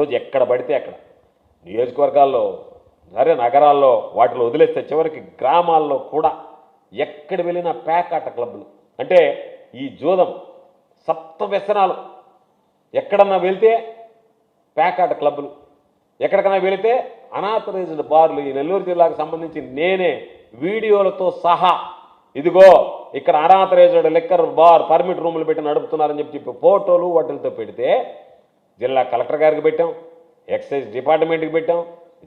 రోజు ఎక్కడ పడితే అక్కడ నియోజకవర్గాల్లో సరే నగరాల్లో వాటిలో వదిలేస్తే చివరికి గ్రామాల్లో కూడా ఎక్కడ వెళ్ళినా పేకాట క్లబ్లు అంటే ఈ జూదం సప్త వ్యసనాలు ఎక్కడన్నా వెళ్తే పేకాట క్లబ్లు ఎక్కడికన్నా వెళితే అనాథరైజ్డ్ బార్లు ఈ నెల్లూరు జిల్లాకు సంబంధించి నేనే వీడియోలతో సహా ఇదిగో ఇక్కడ అనాథరైజ్డ్ లిక్కర్ బార్ పర్మిట్ రూములు పెట్టి నడుపుతున్నారని చెప్పి ఫోటోలు వాటిలతో పెడితే జిల్లా కలెక్టర్ గారికి పెట్టాం, ఎక్సైజ్ డిపార్ట్మెంట్కి పెట్టాం,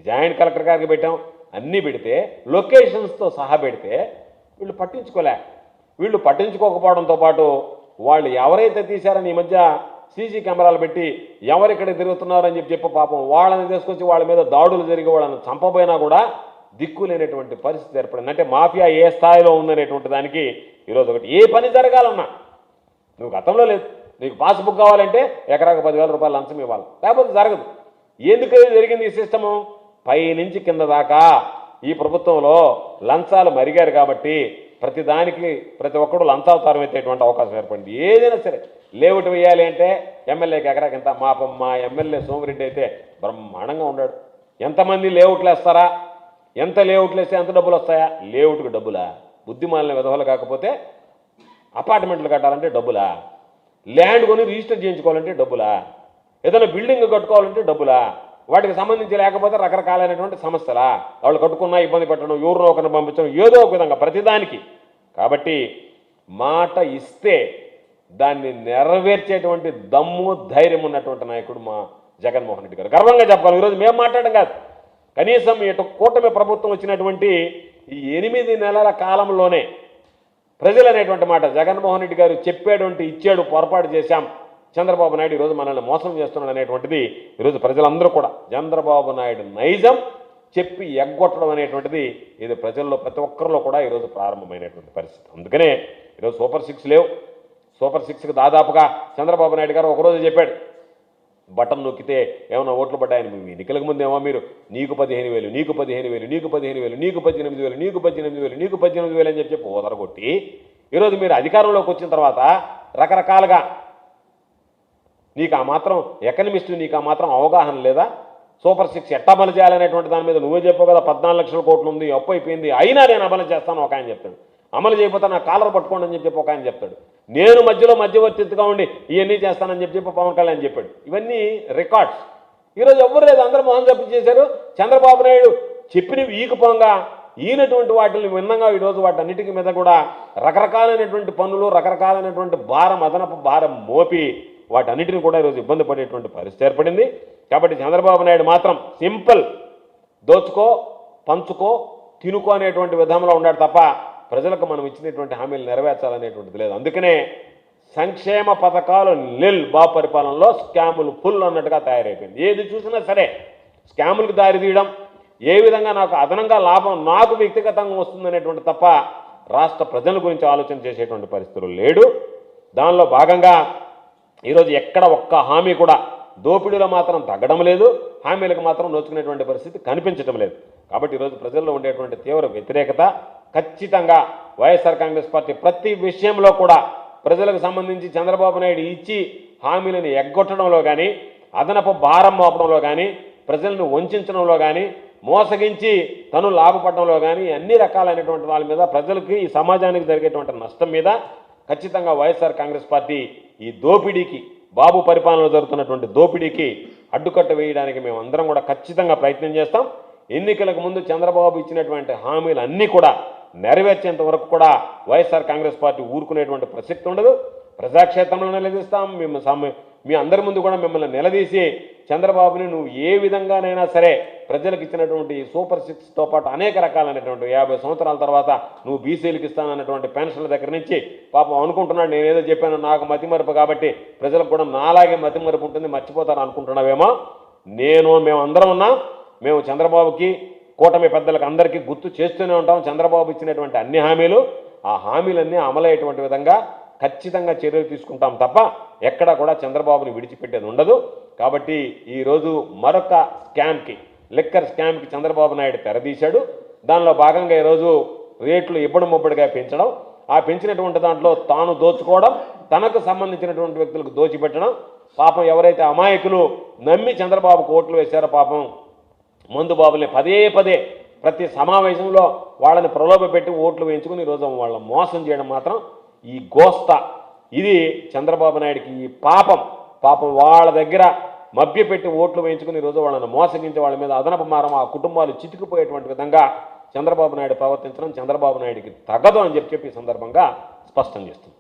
జాయింట్ కలెక్టర్ గారికి పెట్టాం, అన్నీ పెడితే లొకేషన్స్తో సహా పెడితే వీళ్ళు పట్టించుకోలే. వీళ్ళు పట్టించుకోకపోవడంతో పాటు వాళ్ళు ఎవరైతే తీశారని ఈ మధ్య సీసీ కెమెరాలు పెట్టి ఎవరిక్కడ తిరుగుతున్నారని చెప్పి పాపం వాళ్ళని తీసుకొచ్చి వాళ్ళ మీద దాడులు జరిగి వాళ్ళని చంపబోయినా కూడా దిక్కు లేనటువంటి పరిస్థితి ఏర్పడింది. అంటే మాఫియా ఏ స్థాయిలో ఉందనేటువంటి దానికి ఈరోజు ఒకటి ఏ పని జరగాలన్నా నువ్వు గతంలో లేదు, నీకు పాస్బుక్ కావాలంటే ఎకరాకు 10,000 రూపాయలు లంచం ఇవ్వాలి, లేకపోతే జరగదు. ఎందుకు జరిగింది ఈ సిస్టము? పైనుంచి కింద దాకా ఈ ప్రభుత్వంలో లంచాలు మరిగారు కాబట్టి ప్రతి ఒక్కడు లంచావతారం ఎత్తేటువంటి అవకాశం ఏర్పడింది. ఏదైనా సరే లేఅవుట్ వేయాలి అంటే ఎమ్మెల్యేకి ఎకరాకి ఎంత, మా ఎమ్మెల్యే సోమిరెడ్డి అయితే బ్రహ్మాండంగా ఉన్నాడు. ఎంతమంది లేఅవుట్లు వేస్తారా, ఎంత లేఅవుట్లు వేస్తే ఎంత డబ్బులు వస్తాయా? లేఅవుట్కి డబ్బులా? బుద్ధిమాలిన విధవలు కాకపోతే అపార్ట్మెంట్లు కట్టాలంటే డబ్బులా? ల్యాండ్ కొని రిజిస్టర్ చేయించుకోవాలంటే డబ్బులా? ఏదైనా బిల్డింగ్ కట్టుకోవాలంటే డబ్బులా? వాటికి సంబంధించి లేకపోతే రకరకాలైనటువంటి సమస్యలా? వాళ్ళు కట్టుకున్నా ఇబ్బంది పెట్టడం, ఎవరినో ఒకరిని పంపించడం, ఏదో ఒక విధంగా ప్రతిదానికి. కాబట్టి మాట ఇస్తే దాన్ని నెరవేర్చేటువంటి దమ్ము ధైర్యం ఉన్నటువంటి నాయకుడు మా జగన్మోహన్ రెడ్డి గారు. గర్వంగా చెప్పాలి. ఈరోజు మేము మాట్లాడడం కాదు, కనీసం ఇటు కూటమి ప్రభుత్వం వచ్చినటువంటి ఈ 8 నెలల కాలంలోనే ప్రజలు అనేటువంటి మాట జగన్మోహన్ రెడ్డి గారు చెప్పేటువంటి ఇచ్చాడు, పొరపాటు చేశాం, చంద్రబాబు నాయుడు ఈరోజు మనల్ని మోసం చేస్తున్నాడు అనేటువంటిది ఈరోజు ప్రజలందరూ కూడా చంద్రబాబు నాయుడు నైజం చెప్పి ఎగ్గొట్టడం అనేటువంటిది ఇది ప్రజల్లో ప్రతి ఒక్కరిలో కూడా ఈరోజు ప్రారంభమైనటువంటి పరిస్థితి. అందుకనే ఈరోజు సూపర్ 6 లేవు. సూపర్ 6కి దాదాపుగా చంద్రబాబు నాయుడు గారు ఒకరోజు చెప్పాడు, బటన్ నొక్కితే ఏమైనా ఓట్లు పడ్డాయని. మీ ఎన్నికలకు ముందేమో మీరు నీకు 15,000, నీకు 15,000, నీకు 15,000, నీకు 18,000, నీకు 18,000, నీకు 18,000 అని చెప్పి ఓదరగొట్టి ఈరోజు మీరు అధికారంలోకి వచ్చిన తర్వాత రకరకాలుగా నీకు ఆ మాత్రం ఎకనమిస్ట్, నీకు ఆ మాత్రం అవగాహన లేదా? సూపర్ 6 ఎట్టా అమలు చేయాలనేటువంటి దాని మీద నువ్వే చెప్పావు కదా, 14 లక్షల కోట్లు ఉంది, అప్పు అయిపోయింది, అయినా నేను అమలు చేస్తాను ఒక ఆయన చెప్తాడు. అమలు చేయకపోతే నా కాలర్ పట్టుకోండి అని చెప్పి ఒక ఆయన చెప్తాడు. నేను మధ్యలో మధ్యవర్తిగా ఉండి ఇవన్నీ చేస్తానని చెప్పి పవన్ కళ్యాణ్ చెప్పాడు. ఇవన్నీ రికార్డ్స్. ఈరోజు ఎవ్వరు లేదు, అందరూ మొహం చెప్పి చేశారు. చంద్రబాబు నాయుడు చెప్పినవి ఈకపోగా ఈయనటువంటి వాటిని విన్నంగా ఈరోజు వాటన్నిటికీ మీద కూడా రకరకాలైనటువంటి పనులు, రకరకాలైనటువంటి భారం, అదనపు భారం మోపి వాటన్నిటిని కూడా ఈరోజు ఇబ్బంది పడేటువంటి పరిస్థితి ఏర్పడింది. కాబట్టి చంద్రబాబు నాయుడు మాత్రం సింపుల్ దోచుకో, పంచుకో, తినుకో అనేటువంటి విధంలో ఉన్నాడు తప్ప ప్రజలకు మనం ఇచ్చినటువంటి హామీలు నెరవేర్చాలనేటువంటిది లేదు. అందుకనే సంక్షేమ పథకాలు నిల్ బాబు పరిపాలనలో స్కాములు ఫుల్ అన్నట్టుగా తయారైపోయింది. ఏది చూసినా సరే స్కాములకు దారి తీయడం, ఏ విధంగా నాకు అదనంగా లాభం నాకు వ్యక్తిగతంగా వస్తుందనేటువంటి తప్ప రాష్ట్ర ప్రజల గురించి ఆలోచన చేసేటువంటి పరిస్థితులు లేడు. దానిలో భాగంగా ఈరోజు ఎక్కడ ఒక్క హామీ కూడా దోపిడీలో మాత్రం తగ్గడం లేదు, హామీలకు మాత్రం నోచుకునేటువంటి పరిస్థితి కనిపించడం లేదు. కాబట్టి ఈరోజు ప్రజల్లో ఉండేటువంటి తీవ్ర వ్యతిరేకత ఖచ్చితంగా వైఎస్ఆర్ కాంగ్రెస్ పార్టీ ప్రతి విషయంలో కూడా ప్రజలకు సంబంధించి చంద్రబాబు నాయుడు ఇచ్చి హామీలను ఎగ్గొట్టడంలో కానీ, అదనపు భారం మోపడంలో కానీ, ప్రజలను వంచడంలో కానీ, మోసగించి తను లాభపడడంలో కానీ అన్ని రకాలైనటువంటి వాళ్ళ మీద ప్రజలకి ఈ సమాజానికి జరిగేటువంటి నష్టం మీద ఖచ్చితంగా వైఎస్ఆర్ కాంగ్రెస్ పార్టీ ఈ దోపిడీకి, బాబు పరిపాలనలో జరుగుతున్నటువంటి దోపిడీకి అడ్డుకట్ట వేయడానికి మేము అందరం కూడా ఖచ్చితంగా ప్రయత్నం చేస్తాం. ఎన్నికలకు ముందు చంద్రబాబు ఇచ్చినటువంటి హామీలు అన్నీ కూడా నెరవేర్చేంత వరకు కూడా వైఎస్ఆర్ కాంగ్రెస్ పార్టీ ఊరుకునేటువంటి ప్రసక్తి ఉండదు. ప్రజాక్షేత్రంలో నిలదీస్తాం. మీ అందరి ముందు కూడా మిమ్మల్ని నిలదీసి చంద్రబాబుని నువ్వు ఏ విధంగానైనా సరే ప్రజలకు ఇచ్చినటువంటి సూపర్ 6తో పాటు అనేక రకాలైనటువంటి 50 సంవత్సరాల తర్వాత నువ్వు బీసీలకు ఇస్తానన్నటువంటి పెన్షన్ల దగ్గర నుంచి పాపం అనుకుంటున్నాడు నేనేదో చెప్పాను నాకు మతిమరుపు కాబట్టి ప్రజలకు కూడా నాలాగే మతిమరుపు ఉంటుంది, మర్చిపోతాను అనుకుంటున్నావేమో. మేమందరం ఉన్నాం. మేము చంద్రబాబుకి, కూటమి పెద్దలకు అందరికీ గుర్తు చేస్తూనే ఉంటాం. చంద్రబాబు ఇచ్చినటువంటి అన్ని హామీలు, ఆ హామీలన్నీ అమలయ్యేటువంటి విధంగా ఖచ్చితంగా చర్యలు తీసుకుంటాం తప్ప ఎక్కడా కూడా చంద్రబాబుని విడిచిపెట్టేది ఉండదు. కాబట్టి ఈరోజు మరొక స్కామ్కి, లిక్కర్ స్కామ్కి చంద్రబాబు నాయుడు తెరదీశాడు. దానిలో భాగంగా ఈరోజు రేట్లు ఇబ్బడి ముబ్బడిగా పెంచడం, ఆ పెంచినటువంటి దాంట్లో తాను దోచుకోవడం, తనకు సంబంధించినటువంటి వ్యక్తులకు దోచిపెట్టడం, పాపం ఎవరైతే అమాయకులు నమ్మి చంద్రబాబుకు ఓట్లు వేశారో పాపం మందు బాబుల్ని పదే పదే ప్రతి సమావేశంలో వాళ్ళని ప్రలోభపెట్టి ఓట్లు వేయించుకుని ఈరోజు వాళ్ళని మోసం చేయడం మాత్రం ఈ గోస్తా ఇది చంద్రబాబు నాయుడికి ఈ పాపం వాళ్ళ దగ్గర మభ్యపెట్టి ఓట్లు వేయించుకుని ఈరోజు వాళ్ళని మోసగించి వాళ్ళ మీద అదనపు మారం ఆ కుటుంబాలు చితికిపోయేటువంటి విధంగా చంద్రబాబు నాయుడు ప్రవర్తించడం చంద్రబాబు నాయుడికి తగదు అని చెప్పి ఈ సందర్భంగా స్పష్టం చేస్తుంది.